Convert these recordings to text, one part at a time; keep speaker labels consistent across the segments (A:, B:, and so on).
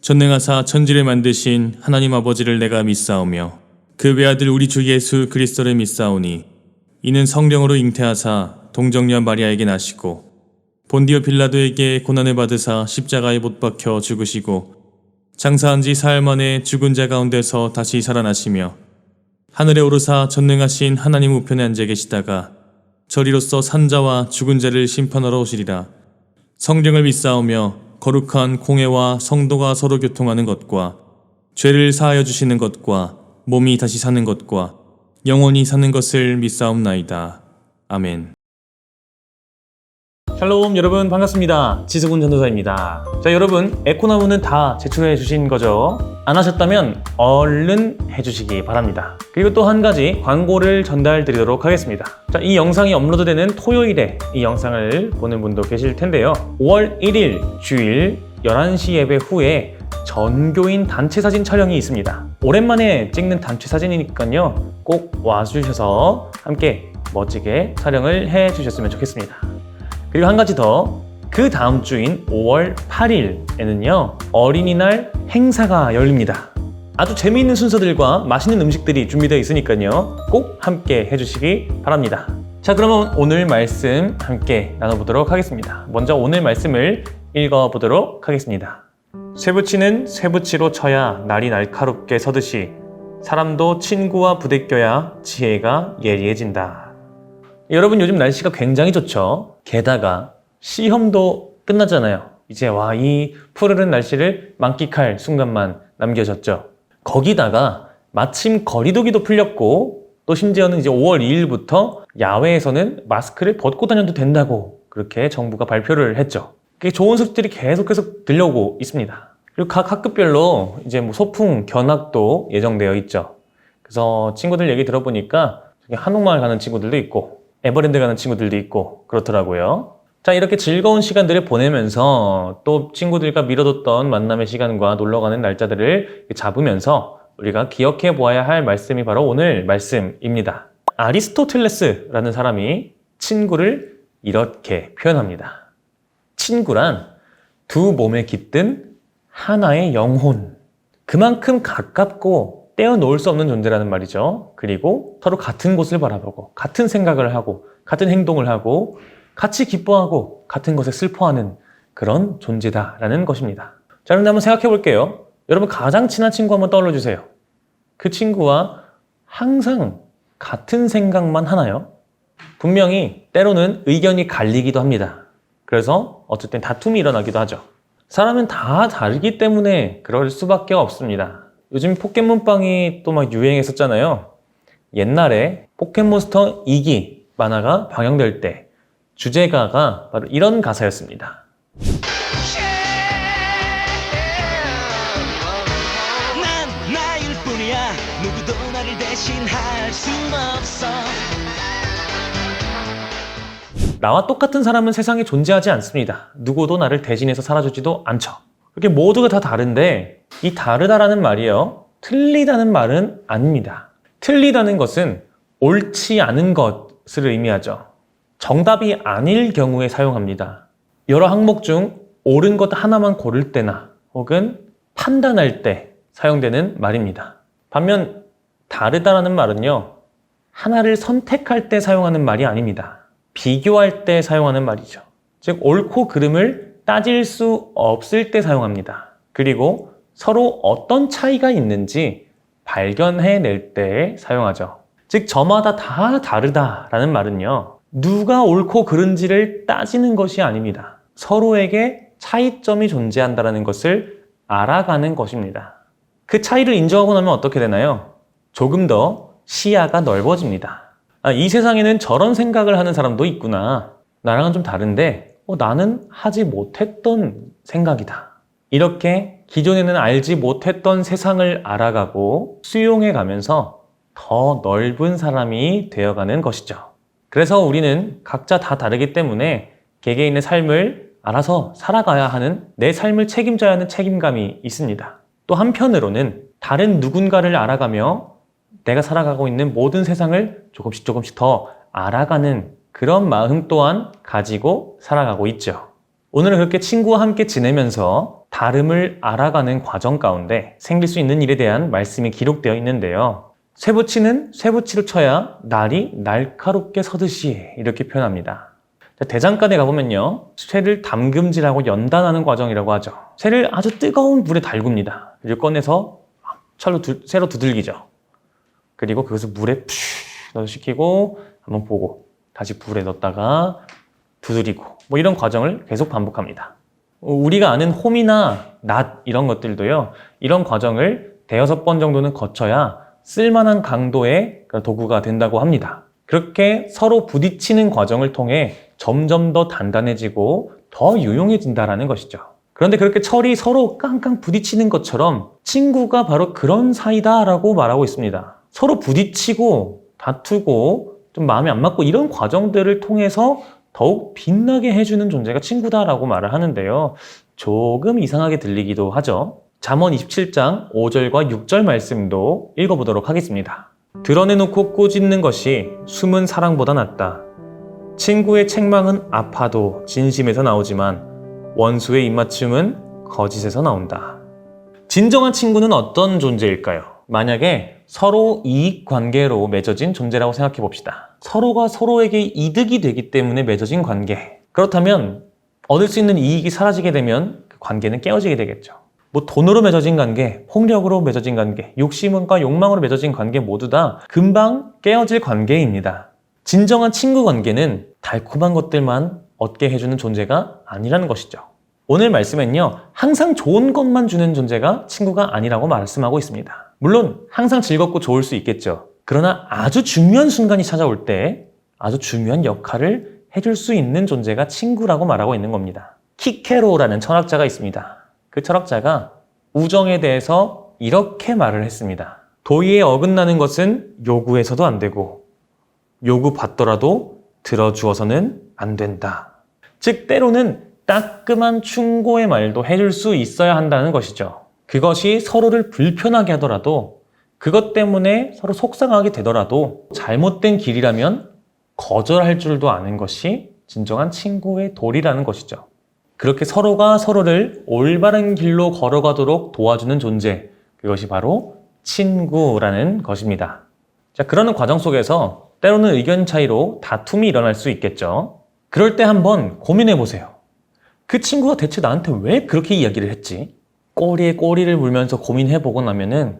A: 전능하사 천지를 만드신 하나님 아버지를 내가 믿사오며 그 외아들 우리 주 예수 그리스도를 믿사오니 이는 성령으로 잉태하사 동정녀 마리아에게 나시고 본디오 빌라도에게 고난을 받으사 십자가에 못 박혀 죽으시고 장사한 지 사흘 만에 죽은 자 가운데서 다시 살아나시며 하늘에 오르사 전능하신 하나님 우편에 앉아 계시다가 저리로서 산자와 죽은 자를 심판하러 오시리라. 성령을 믿사오며 거룩한 공회와 성도가 서로 교통하는 것과 죄를 사하여 주시는 것과 몸이 다시 사는 것과 영원히 사는 것을 믿사옵나이다. 아멘.
B: 샬롬 여러분 반갑습니다. 지수군 전도사입니다. 자 여러분 에코나무는 다 제출해 주신 거죠? 안 하셨다면 얼른 해주시기 바랍니다. 그리고 또 한 가지 광고를 전달 드리도록 하겠습니다. 자, 이 영상이 업로드되는 토요일에 이 영상을 보는 분도 계실 텐데요. 5월 1일 주일 11시 예배 후에 전교인 단체 사진 촬영이 있습니다. 오랜만에 찍는 단체 사진이니까요. 꼭 와주셔서 함께 멋지게 촬영을 해주셨으면 좋겠습니다. 그리고 한 가지 더, 그 다음 주인 5월 8일에는요 어린이날 행사가 열립니다. 아주 재미있는 순서들과 맛있는 음식들이 준비되어 있으니까요 꼭 함께 해주시기 바랍니다. 자 그러면 오늘 말씀 함께 나눠보도록 하겠습니다. 먼저 오늘 말씀을 읽어보도록 하겠습니다. 쇠붙이는 쇠붙이로 쳐야 날이 날카롭게 서듯이 사람도 친구와 부대껴야 지혜가 예리해진다. 여러분 요즘 날씨가 굉장히 좋죠. 게다가 시험도 끝났잖아요. 이제 이 푸르른 날씨를 만끽할 순간만 남겨졌죠. 거기다가 마침 거리두기도 풀렸고 또 심지어는 이제 5월 2일부터 야외에서는 마스크를 벗고 다녀도 된다고 그렇게 정부가 발표를 했죠. 좋은 소식들이 계속해서 들려오고 있습니다. 그리고 각 학급별로 이제 소풍 견학도 예정되어 있죠. 그래서 친구들 얘기 들어보니까 한옥마을 가는 친구들도 있고 에버랜드 가는 친구들도 있고 그렇더라고요. 자 이렇게 즐거운 시간들을 보내면서 또 친구들과 미뤄뒀던 만남의 시간과 놀러가는 날짜들을 잡으면서 우리가 기억해 보아야 할 말씀이 바로 오늘 말씀입니다. 아리스토텔레스라는 사람이 친구를 이렇게 표현합니다. 친구란 두 몸에 깃든 하나의 영혼, 그만큼 가깝고 떼어놓을 수 없는 존재라는 말이죠. 그리고 서로 같은 곳을 바라보고 같은 생각을 하고 같은 행동을 하고 같이 기뻐하고 같은 것에 슬퍼하는 그런 존재다라는 것입니다. 자, 그런데 한번 생각해 볼게요. 여러분 가장 친한 친구 한번 떠올려 주세요. 그 친구와 항상 같은 생각만 하나요? 분명히 때로는 의견이 갈리기도 합니다. 그래서 어쨌든 다툼이 일어나기도 하죠. 사람은 다 다르기 때문에 그럴 수밖에 없습니다. 요즘 포켓몬빵이 또 막 유행했었잖아요. 옛날에 포켓몬스터 2기 만화가 방영될 때 주제가가 바로 이런 가사였습니다. 난 나일 뿐이야. 누구도 나를 대신할 순 없어. 나와 똑같은 사람은 세상에 존재하지 않습니다. 누구도 나를 대신해서 살아주지도 않죠. 그렇게 모두가 다 다른데 이 다르다라는 말이요, 틀리다는 말은 아닙니다. 틀리다는 것은 옳지 않은 것을 의미하죠. 정답이 아닐 경우에 사용합니다. 여러 항목 중 옳은 것 하나만 고를 때나 혹은 판단할 때 사용되는 말입니다. 반면 다르다라는 말은요, 하나를 선택할 때 사용하는 말이 아닙니다. 비교할 때 사용하는 말이죠. 즉 옳고 그름을 따질 수 없을 때 사용합니다. 그리고 서로 어떤 차이가 있는지 발견해낼 때 사용하죠. 즉 저마다 다 다르다라는 말은요, 누가 옳고 그른지를 따지는 것이 아닙니다. 서로에게 차이점이 존재한다는 것을 알아가는 것입니다. 그 차이를 인정하고 나면 어떻게 되나요? 조금 더 시야가 넓어집니다. 이 세상에는 저런 생각을 하는 사람도 있구나. 나랑은 좀 다른데 나는 하지 못했던 생각이다. 이렇게 기존에는 알지 못했던 세상을 알아가고 수용해 가면서 더 넓은 사람이 되어가는 것이죠. 그래서 우리는 각자 다 다르기 때문에 개개인의 삶을 알아서 살아가야 하는, 내 삶을 책임져야 하는 책임감이 있습니다. 또 한편으로는 다른 누군가를 알아가며 내가 살아가고 있는 모든 세상을 조금씩 더 알아가는 그런 마음 또한 가지고 살아가고 있죠. 오늘은 그렇게 친구와 함께 지내면서 다름을 알아가는 과정 가운데 생길 수 있는 일에 대한 말씀이 기록되어 있는데요. 쇠붙이는 쇠붙이로 쳐야 날이 날카롭게 서듯이 이렇게 표현합니다. 대장간에 가보면요. 쇠를 담금질하고 연단하는 과정이라고 하죠. 쇠를 아주 뜨거운 물에 달굽니다. 그리고 꺼내서 쇠로 두들기죠. 그리고 그것을 물에 푸 넣어 식히고 한번 보고 다시 불에 넣었다가 두드리고 뭐 이런 과정을 계속 반복합니다. 우리가 아는 홈이나 낫 이런 것들도요. 이런 과정을 대여섯 번 정도는 거쳐야 쓸만한 강도의 도구가 된다고 합니다. 그렇게 서로 부딪히는 과정을 통해 점점 더 단단해지고 더 유용해진다는 것이죠. 그런데 그렇게 철이 서로 깡깡 부딪히는 것처럼 친구가 바로 그런 사이다라고 말하고 있습니다. 서로 부딪히고 다투고 좀 마음이 안 맞고 이런 과정들을 통해서 더욱 빛나게 해주는 존재가 친구다라고 말을 하는데요. 조금 이상하게 들리기도 하죠. 잠언 27장 5절과 6절 말씀도 읽어보도록 하겠습니다. 드러내놓고 꾸짖는 것이 숨은 사랑보다 낫다. 친구의 책망은 아파도 진심에서 나오지만 원수의 입맞춤은 거짓에서 나온다. 진정한 친구는 어떤 존재일까요? 만약에 서로 이익 관계로 맺어진 존재라고 생각해 봅시다. 서로가 서로에게 이득이 되기 때문에 맺어진 관계. 그렇다면 얻을 수 있는 이익이 사라지게 되면 그 관계는 깨어지게 되겠죠. 뭐 돈으로 맺어진 관계, 폭력으로 맺어진 관계, 욕심과 욕망으로 맺어진 관계 모두 다 금방 깨어질 관계입니다. 진정한 친구 관계는 달콤한 것들만 얻게 해주는 존재가 아니라는 것이죠. 오늘 말씀은요, 항상 좋은 것만 주는 존재가 친구가 아니라고 말씀하고 있습니다. 물론 항상 즐겁고 좋을 수 있겠죠. 그러나 아주 중요한 순간이 찾아올 때 아주 중요한 역할을 해줄 수 있는 존재가 친구라고 말하고 있는 겁니다. 키케로라는 철학자가 있습니다. 그 철학자가 우정에 대해서 이렇게 말을 했습니다. 도의에 어긋나는 것은 요구해서도 안 되고 요구받더라도 들어주어서는 안 된다. 즉 때로는 따끔한 충고의 말도 해줄 수 있어야 한다는 것이죠. 그것이 서로를 불편하게 하더라도 그것 때문에 서로 속상하게 되더라도 잘못된 길이라면 거절할 줄도 아는 것이 진정한 친구의 도리라는 것이죠. 그렇게 서로가 서로를 올바른 길로 걸어가도록 도와주는 존재, 그것이 바로 친구라는 것입니다. 자, 그러는 과정 속에서 때로는 의견 차이로 다툼이 일어날 수 있겠죠. 그럴 때 한번 고민해 보세요. 그 친구가 대체 나한테 왜 그렇게 이야기를 했지? 꼬리에 꼬리를 물면서 고민해 보고 나면은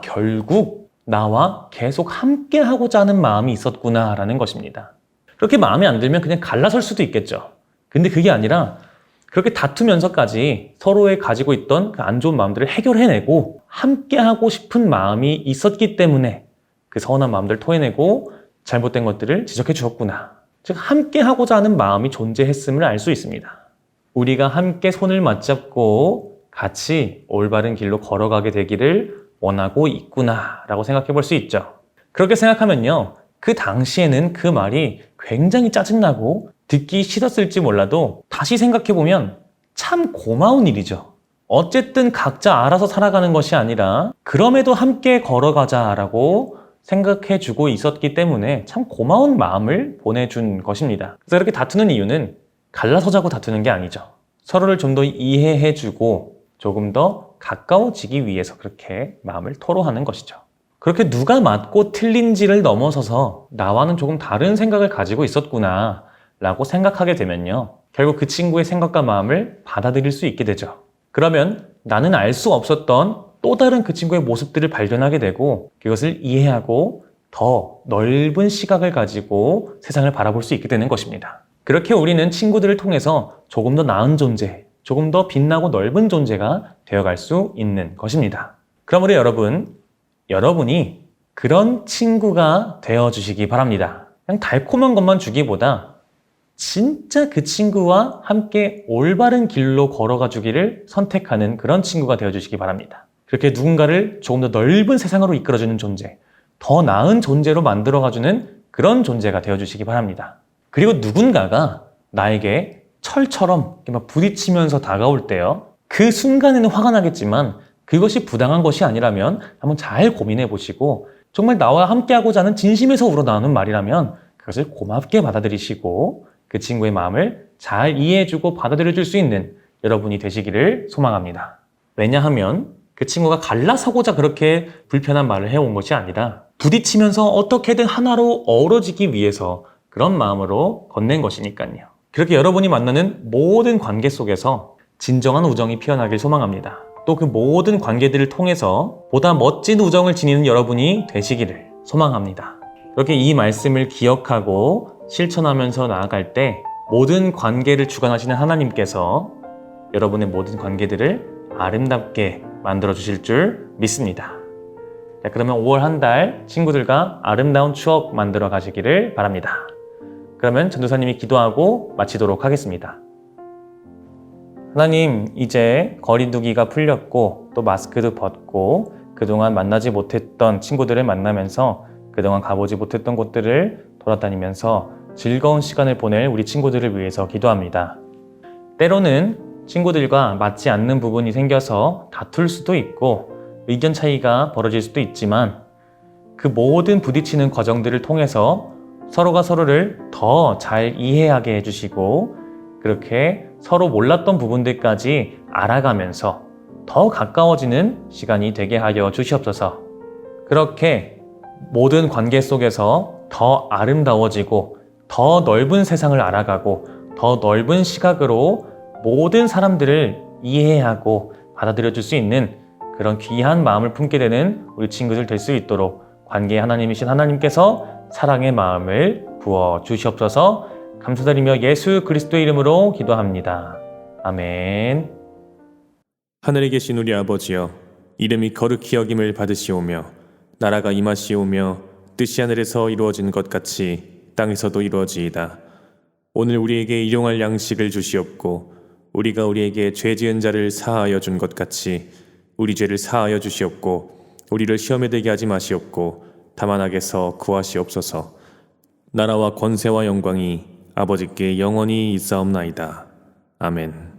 B: 결국 나와 계속 함께 하고자 하는 마음이 있었구나 라는 것입니다. 그렇게 마음에 안 들면 그냥 갈라설 수도 있겠죠. 근데 그게 아니라 그렇게 다투면서까지 서로의 가지고 있던 그 안 좋은 마음들을 해결해내고 함께 하고 싶은 마음이 있었기 때문에 그 서운한 마음들을 토해내고 잘못된 것들을 지적해 주었구나. 즉 함께 하고자 하는 마음이 존재했음을 알 수 있습니다. 우리가 함께 손을 맞잡고 같이 올바른 길로 걸어가게 되기를 원하고 있구나 라고 생각해 볼 수 있죠. 그렇게 생각하면요, 그 당시에는 그 말이 굉장히 짜증나고 듣기 싫었을지 몰라도 다시 생각해 보면 참 고마운 일이죠. 어쨌든 각자 알아서 살아가는 것이 아니라 그럼에도 함께 걸어가자라고 생각해 주고 있었기 때문에 참 고마운 마음을 보내준 것입니다. 그래서 이렇게 다투는 이유는 갈라서자고 다투는 게 아니죠. 서로를 좀 더 이해해 주고 조금 더 가까워지기 위해서 그렇게 마음을 토로하는 것이죠. 그렇게 누가 맞고 틀린지를 넘어서서 나와는 조금 다른 생각을 가지고 있었구나 라고 생각하게 되면요, 결국 그 친구의 생각과 마음을 받아들일 수 있게 되죠. 그러면 나는 알 수 없었던 또 다른 그 친구의 모습들을 발견하게 되고 그것을 이해하고 더 넓은 시각을 가지고 세상을 바라볼 수 있게 되는 것입니다. 그렇게 우리는 친구들을 통해서 조금 더 나은 존재, 조금 더 빛나고 넓은 존재가 되어갈 수 있는 것입니다. 그럼 우리 여러분이 그런 친구가 되어주시기 바랍니다. 그냥 달콤한 것만 주기보다 진짜 그 친구와 함께 올바른 길로 걸어가 주기를 선택하는 그런 친구가 되어주시기 바랍니다. 그렇게 누군가를 조금 더 넓은 세상으로 이끌어주는 존재, 더 나은 존재로 만들어가주는 그런 존재가 되어주시기 바랍니다. 그리고 누군가가 나에게 철처럼 막 부딪히면서 다가올 때요, 그 순간에는 화가 나겠지만 그것이 부당한 것이 아니라면 한번 잘 고민해 보시고 정말 나와 함께하고자 하는 진심에서 우러나오는 말이라면 그것을 고맙게 받아들이시고 그 친구의 마음을 잘 이해해주고 받아들여줄 수 있는 여러분이 되시기를 소망합니다. 왜냐하면 그 친구가 갈라서고자 그렇게 불편한 말을 해온 것이 아니라 부딪히면서 어떻게든 하나로 어우러지기 위해서 그런 마음으로 건넨 것이니까요. 그렇게 여러분이 만나는 모든 관계 속에서 진정한 우정이 피어나길 소망합니다. 또 그 모든 관계들을 통해서 보다 멋진 우정을 지니는 여러분이 되시기를 소망합니다. 그렇게 이 말씀을 기억하고 실천하면서 나아갈 때 모든 관계를 주관하시는 하나님께서 여러분의 모든 관계들을 아름답게 만들어 주실 줄 믿습니다. 자, 그러면 5월 한 달 친구들과 아름다운 추억 만들어 가시기를 바랍니다. 그러면 전도사님이 기도하고 마치도록 하겠습니다. 하나님, 이제 거리두기가 풀렸고 또 마스크도 벗고 그동안 만나지 못했던 친구들을 만나면서 그동안 가보지 못했던 곳들을 돌아다니면서 즐거운 시간을 보낼 우리 친구들을 위해서 기도합니다. 때로는 친구들과 맞지 않는 부분이 생겨서 다툴 수도 있고 의견 차이가 벌어질 수도 있지만 그 모든 부딪히는 과정들을 통해서 서로가 서로를 더 잘 이해하게 해주시고 그렇게 서로 몰랐던 부분들까지 알아가면서 더 가까워지는 시간이 되게 하여 주시옵소서. 그렇게 모든 관계 속에서 더 아름다워지고 더 넓은 세상을 알아가고 더 넓은 시각으로 모든 사람들을 이해하고 받아들여줄 수 있는 그런 귀한 마음을 품게 되는 우리 친구들 될 수 있도록 관계의 하나님이신 하나님께서 사랑의 마음을 부어 주시옵소서. 감사드리며 예수 그리스도의 이름으로 기도합니다. 아멘.
A: 하늘에 계신 우리 아버지여, 이름이 거룩히 여김을 받으시오며 나라가 임하시오며 뜻이 하늘에서 이루어진 것 같이 땅에서도 이루어지이다. 오늘 우리에게 일용할 양식을 주시옵고 우리가 우리에게 죄 지은 자를 사하여 준 것 같이 우리 죄를 사하여 주시옵고 우리를 시험에 들게 하지 마시옵고 다만 악에서 구하시옵소서. 나라와 권세와 영광이 아버지께 영원히 있사옵나이다. 아멘.